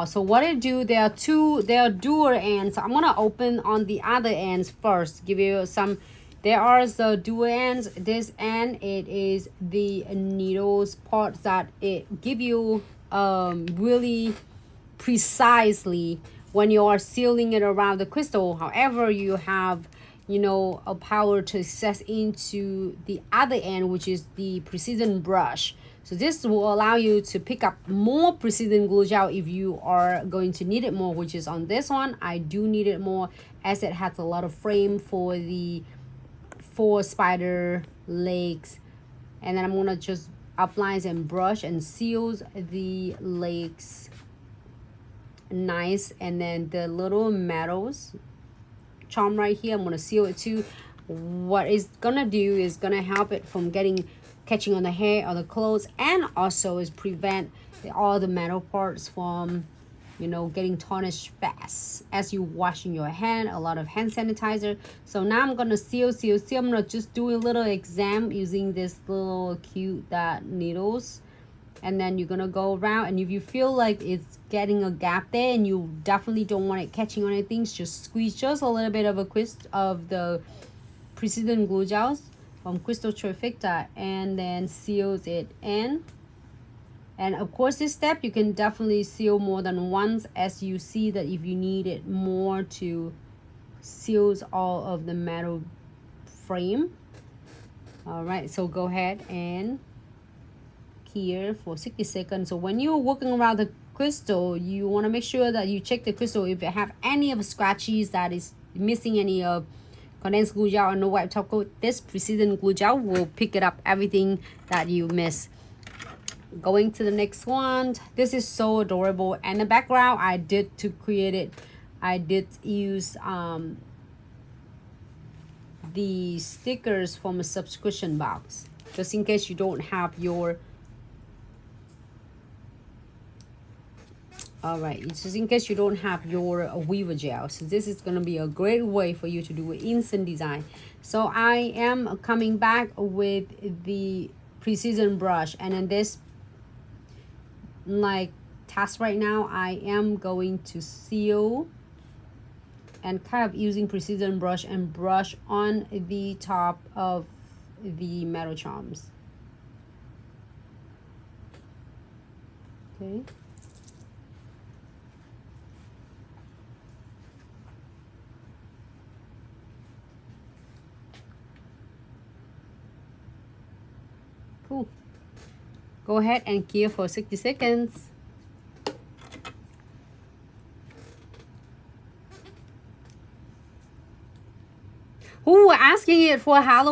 So what I do, there are dual ends. I'm gonna open on the other ends first, give you some. There are the dual ends. This end, it is the needles part that it give you really precisely when you are sealing it around the crystal. However, you have, you know, a power to access into the other end, which is the precision brush. So this will allow you to pick up more precision glue gel if you are going to need it more, which is on this one. I do need it more as it has a lot of frame for the 4 spider legs. And then I'm gonna just apply and brush and seals the legs nice. And then the little metals charm right here, I'm gonna seal it too. What it's gonna do is gonna help it from catching on the hair or the clothes, and also is prevent all the metal parts from, you know, getting tarnished fast as you washing your hand. A lot of hand sanitizer. So now I'm gonna seal. I'm gonna just do a little exam using this little cute needles, and then you're gonna go around, and if you feel like it's getting a gap there and you definitely don't want it catching on anything, just squeeze just a little bit of the precision glue gels from Crystal Trifecta, and then seals it in. And of course, this step you can definitely seal more than once, as you see that if you need it more to seals all of the metal frame. All right, so go ahead and here for 60 seconds. So when you're working around the crystal, you want to make sure that you check the crystal if it have any of the scratches, that is missing any of condensed glue gel or no wipe top coat. This precision glue gel will pick it up everything that you miss. Going to the next one. This is so adorable, and the background I did to create it, I did use the stickers from a subscription box, just in case you don't have your just in case you don't have your weaver gel. So this is going to be a great way for you to do an instant design. So I am coming back with the precision brush, and in this like task right now, I am going to seal and kind of using precision brush and brush on the top of the metal charms. Okay. Cool. Go ahead and cure for 60 seconds. Who were asking it for Halloween?